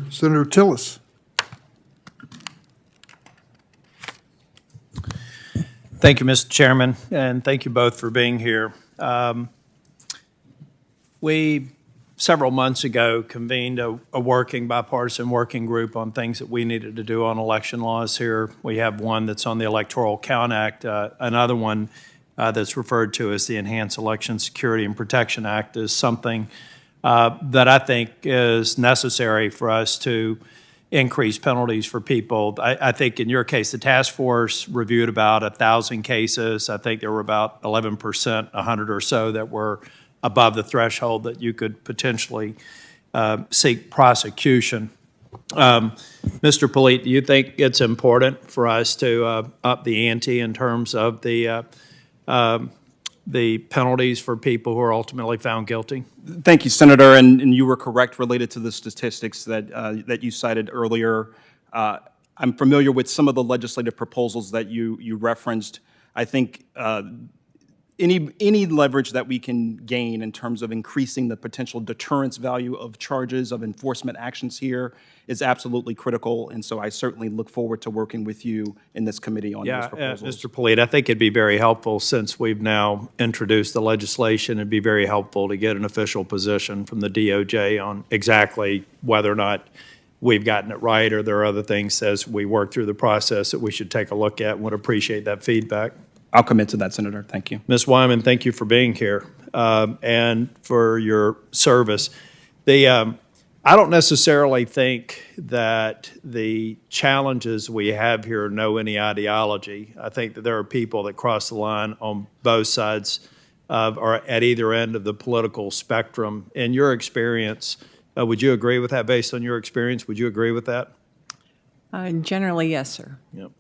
Senator Tillis. Thank you, Mr. Chairman, and thank you both for being here. We, several months ago, convened a bipartisan working group on things that we needed to do on election laws here. We have one that's on the Electoral Count Act, another one that's referred to as the Enhanced Election Security and Protection Act is something that I think is necessary for us to increase penalties for people. I think in your case, the task force reviewed about 1,000 cases. I think there were about 11%, 100 or so, that were above the threshold that you could potentially seek prosecution. Mr. Polite, do you think it's important for us to up the ante in terms of the penalties for people who are ultimately found guilty? Thank you, Senator, and you were correct related to the statistics that you cited earlier. I'm familiar with some of the legislative proposals that you referenced. I think any leverage that we can gain in terms of increasing the potential deterrence value of charges, of enforcement actions here, is absolutely critical, and so I certainly look forward to working with you in this committee on those proposals. Mr. Polite, I think it'd be very helpful, since we've now introduced the legislation, it'd be very helpful to get an official position from the DOJ on exactly whether or not we've gotten it right, or there are other things as we work through the process that we should take a look at, and would appreciate that feedback. I'll commit to that, Senator. Thank you. Ms. Wyman, thank you for being here and for your service. I don't necessarily think that the challenges we have here know any ideology. I think that there are people that cross the line on both sides or at either end of the political spectrum. In your experience, would you agree with that? Based on your experience, would you agree with that? Generally, yes, sir. Yep.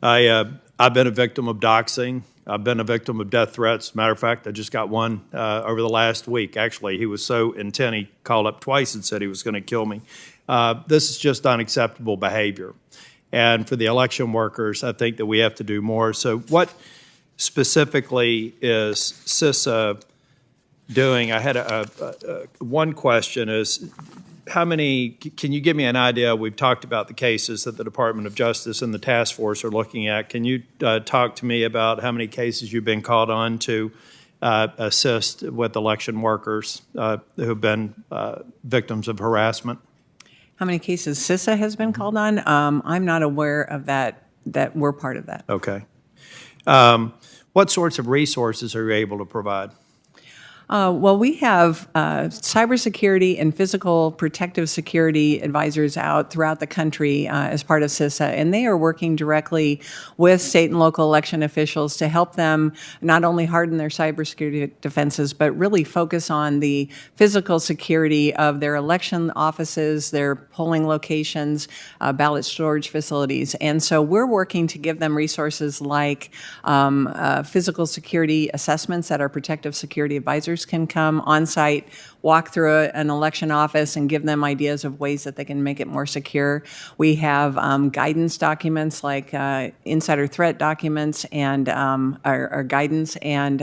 I've been a victim of doxing. I've been a victim of death threats. Matter of fact, I just got one over the last week. Actually, he was so intent, he called up twice and said he was going to kill me. This is just unacceptable behavior. And for the election workers, I think that we have to do more. So what specifically is CISA doing? I had one question is, how many, can you give me an idea? We've talked about the cases that the Department of Justice and the task force are looking at. Can you talk to me about how many cases you've been called on to assist with election workers who've been victims of harassment? How many cases CISA has been called on? I'm not aware of that we're part of that. Okay. What sorts of resources are you able to provide? Well, we have cybersecurity and physical protective security advisors out throughout the country as part of CISA, and they are working directly with state and local election officials to help them not only harden their cybersecurity defenses, but really focus on the physical security of their election offices, their polling locations, ballot storage facilities. And so we're working to give them resources like physical security assessments that our protective security advisors can come on site, walk through an election office, and give them ideas of ways that they can make it more secure. We have guidance documents like insider threat documents and our guidance and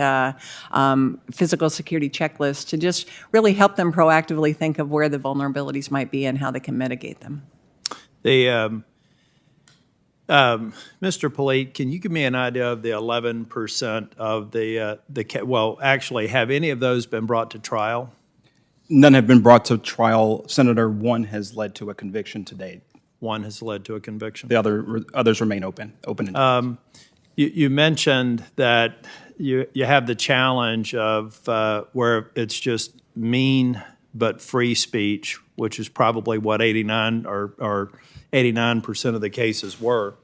physical security checklists to just really help them proactively think of where the vulnerabilities might be and how they can mitigate them. Mr. Polite, can you give me an idea of the 11% of well, actually, have any of those been brought to trial? None have been brought to trial, Senator. One has led to a conviction to date. One has led to a conviction. The others remain open. You mentioned that you have the challenge of where it's just mean but free speech, which is probably what 89 or 89% of the cases were.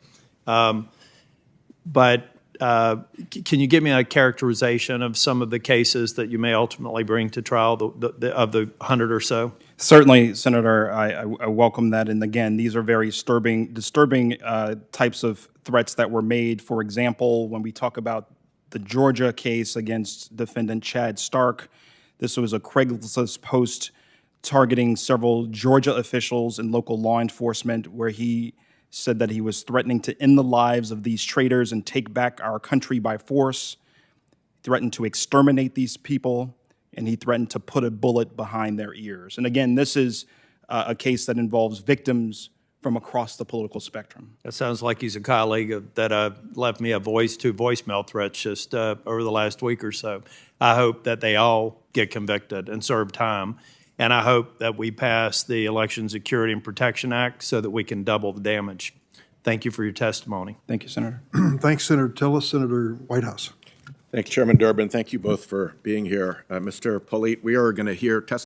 But can you give me a characterization of some of the cases that you may ultimately bring to trial, of the 100 or so? Certainly, Senator, I welcome that. And again, these are very disturbing types of threats that were made. For example, when we talk about the Georgia case against defendant Chad Stark, this was a Craigslist post targeting several Georgia officials and local law enforcement, where he said that he was threatening to end the lives of these traitors and take back our country by force, threatened to exterminate these people, and he threatened to put a bullet behind their ears. And again, this is a case that involves victims from across the political spectrum. That sounds like he's a colleague that left me two voicemail threats just over the last week or so. I hope that they all get convicted and serve time. And I hope that we pass the Election Security and Protection Act so that we can double the damage. Thank you for your testimony. Thank you, Senator. Thanks, Senator Tillis. Senator Whitehouse. Thank you, Chairman Durbin. Thank you both for being here. Mr. Polite, we are going to hear testimony